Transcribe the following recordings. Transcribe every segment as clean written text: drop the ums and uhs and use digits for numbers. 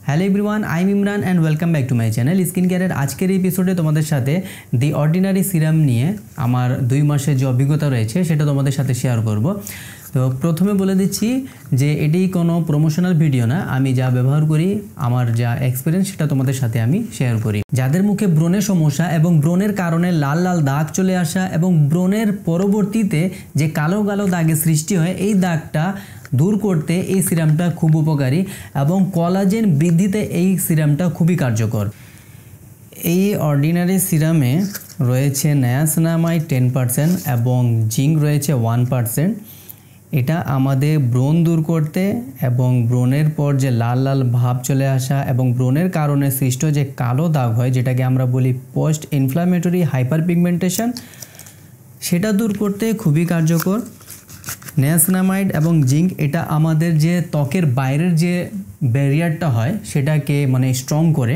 Hello everyone, I am Imran and welcome back to my channel skin কেয়ারের আজকের এপিসোডে তোমাদের সাথে দি অর্ডিনারি সিরাম নিয়ে আমার 2 মাসের যে অভিজ্ঞতা রয়েছে সেটা তোমাদের সাথে শেয়ার করব। তো প্রথমে বলে দিচ্ছি যে এটি কোনো প্রমোশনাল ভিডিও না, আমি যা ব্যবহার করি আমার যা এক্সপিরিয়েন্স সেটা তোমাদের সাথে আমি শেয়ার করি। যাদের মুখে ব্রণের সমস্যা এবং ব্রণের কারণে লাল লাল দাগ চলে আসা এবং ব্রণের পরবর্তীতে যে কালো কালো দাগের সৃষ্টি হয়, এই দাগটা দূর করতে এই সিরামটা খুব উপকারী এবং কোলাজেন বৃদ্ধিতে এই সিরামটা খুবই কার্যকর। এই অর্ডিনারি সিরামে রয়েছে নায়াসিনামাইড 10% এবং জিঙ্ক রয়েছে 1%। এটা আমাদের ব্রণ দূর করতে এবং ব্রণের পর যে লাল লাল ভাব চলে আসা এবং ব্রণের কারণে সৃষ্ট যে কালো দাগ হয়, যেটাকে আমরা বলি পোস্ট ইনফ্লামেটরি হাইপার পিগমেন্টেশন, সেটা দূর করতে খুবই কার্যকর। নায়াসিনামাইড এবং জিঙ্ক এটা আমাদের যে ত্বকের বাইরের যে ব্যারিয়ারটা হয় সেটাকে স্ট্রং করে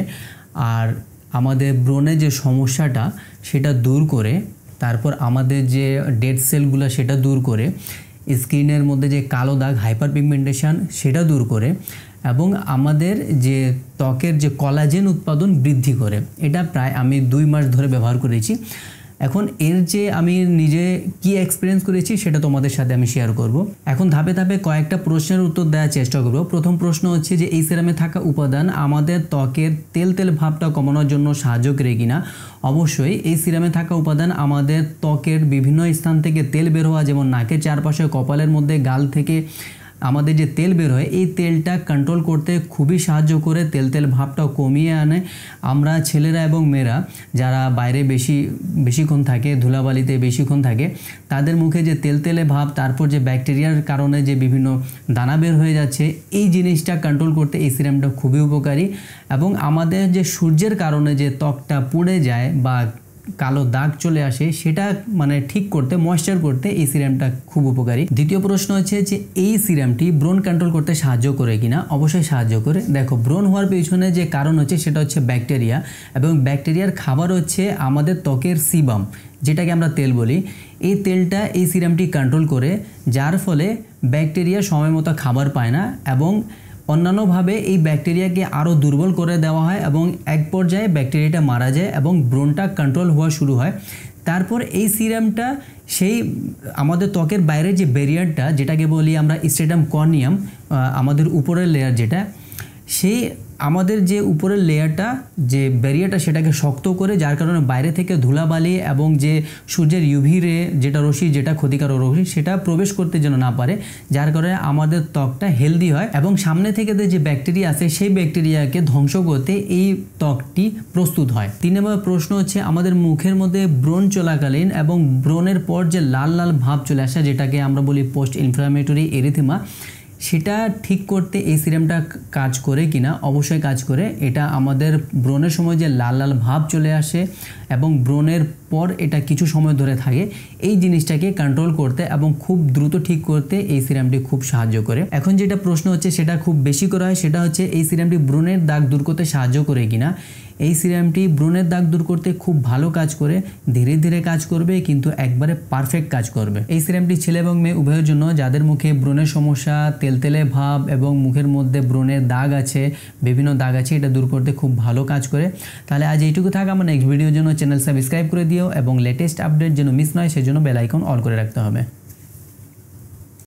আর আমাদের ব্রণের যে সমস্যাটা সেটা দূর করে, তারপর আমাদের যে ডেড সেলগুলো সেটা দূর করে, স্কিনের মধ্যে যে কালো দাগ হাইপার পিগমেন্টেশন সেটা দূর করে এবং আমাদের যে ত্বকের যে কোলাজেন উৎপাদন বৃদ্ধি করে। এটা প্রায় আমি 2 মাস ধরে ব্যবহার করেছি। এখন এর যে আমি নিজে কি এক্সপিরিয়েন্স করেছি সেটা তোমাদের সাথে আমি শেয়ার করব। এখন ধাপে ধাপে কয়েকটা প্রশ্নের উত্তর দেওয়ার চেষ্টা করব। প্রথম প্রশ্ন হচ্ছে যে এই সিরামে থাকা উপাদান আমাদের ত্বকের তেল তেল ভাবটা কমানোর জন্য সাহায্য করে কিনা। অবশ্যই এই সিরামে থাকা উপাদান আমাদের ত্বকের বিভিন্ন স্থান থেকে তেল বের হওয়া, যেমন নাকের চারপাশে, কপালের মধ্যে, গাল থেকে আমাদের যে তেল বের হয় এই তেলটা কন্ট্রোল করতে খুবই সাহায্য করে, তেল তেল ভাবটা কমিয়ে আনে। আমরা ছেলেরা এবং মেয়েরা যারা বাইরে বেশিক্ষণ থাকে, ধুলাবালিতে বেশিক্ষণ থাকে, তাদের মুখে যে তেল তেলে ভাব, তারপর যে ব্যাকটেরিয়ার কারণে যে বিভিন্ন দানা বের হয়ে যাচ্ছে, এই জিনিসটা কন্ট্রোল করতে এই সিরামটা খুবই উপকারী। এবং আমাদের যে সূর্যের কারণে যে ত্বকটা পুড়ে যায় বা কালো দাগ চলে আসে সেটা ঠিক করতে, ময়েশ্চার করতে এই সিরামটা খুব উপকারী। দ্বিতীয় প্রশ্ন হচ্ছে যে এই সিরামটি ব্রণ কন্ট্রোল করতে সাহায্য করে কিনা। অবশ্যই সাহায্য করে। দেখো, ব্রণ হওয়ার পেছনে যে কারণ হচ্ছে সেটা হচ্ছে ব্যাকটেরিয়া, এবং ব্যাকটেরিয়ার খাবার হচ্ছে আমাদের ত্বকের সিবাম, যেটাকে আমরা তেল বলি। এই তেলটা এই সিরামটি কন্ট্রোল করে, যার ফলে ব্যাকটেরিয়া সময় মতো খাবার পায় না এবং অন্যান্যভাবে এই ব্যাকটেরিয়াকে আরও দুর্বল করে দেওয়া হয় এবং এক পর্যায়ে ব্যাকটেরিয়াটা মারা যায় এবং ব্রণটা কন্ট্রোল হওয়া শুরু হয়। তারপর এই সিরামটা সেই আমাদের ত্বকের বাইরের যে ব্যারিয়ারটা, যেটাকে বলি আমরা স্ট্রেটাম কর্নিয়াম, আমাদের উপরের লেয়ার যেটা, সেই আমাদের যে উপরের লেয়ারটা, যে ব্যারিয়ারটা, সেটাকে শক্ত করে, যার কারণে বাইরে থেকে ধুলাবালি এবং যে সূর্যের ইউভি রে যেটা রশ্মি, যেটা ক্ষতিকারক রশ্মি, সেটা প্রবেশ করতে যেন না পারে, যার কারণে আমাদের ত্বকটা হেলদি হয় এবং সামনে থেকে যে ব্যাকটেরিয়া আছে সেই ব্যাকটেরিয়াকে ধ্বংস করতে এই ত্বকটি প্রস্তুত হয়। 3 নম্বর প্রশ্ন হচ্ছে আমাদের মুখের মধ্যে ব্রণ চলাকালীন এবং ব্রণের পর যে লাল লাল ভাব চলে আসা, যেটাকে আমরা বলি পোস্ট ইনফ্লামেটরি এরিথেমা, সেটা ঠিক করতে এই সিরামটা কাজ করে কিনা। অবশ্যই কাজ করে। এটা আমাদের ব্রণের সময় যে লাল লাল ভাব চলে আসে এবং ব্রণের পর এটা কিছু সময় ধরে থাকে, এই জিনিসটাকে কন্ট্রোল করতে এবং খুব দ্রুত ঠিক করতে এই সিরামটি খুব সাহায্য করে। এখন যেটা প্রশ্ন হচ্ছে সেটা খুব বেশি করা হয়, সেটা হচ্ছে এই সিরামটি ব্রণের দাগ দূর করতে সাহায্য করে কিনা। এই সিরামটি ব্রণের দাগ দূর করতে খুব ভালো কাজ করে, ধীরে ধীরে কাজ করবে কিন্তু একবারে পারফেক্ট কাজ করবে। এই সিরামটি ছেলে এবং মেয়ে উভয়ের জন্য, যাদের মুখে ব্রণের সমস্যা, তেলতেলে ভাব এবং মুখের মধ্যে ব্রণের দাগ আছে, বিভিন্ন দাগ আছে, এটা দূর করতে খুব ভালো কাজ করে। তাহলে আজ এইটুকু থাক। আমার নেক্সট ভিডিওর জন্য চ্যানেল সাবস্ক্রাইব করে দিও এবং লেটেস্ট আপডেট যেন মিস নয় সেজন্য বেল আইকন অল করে রাখতে হবে।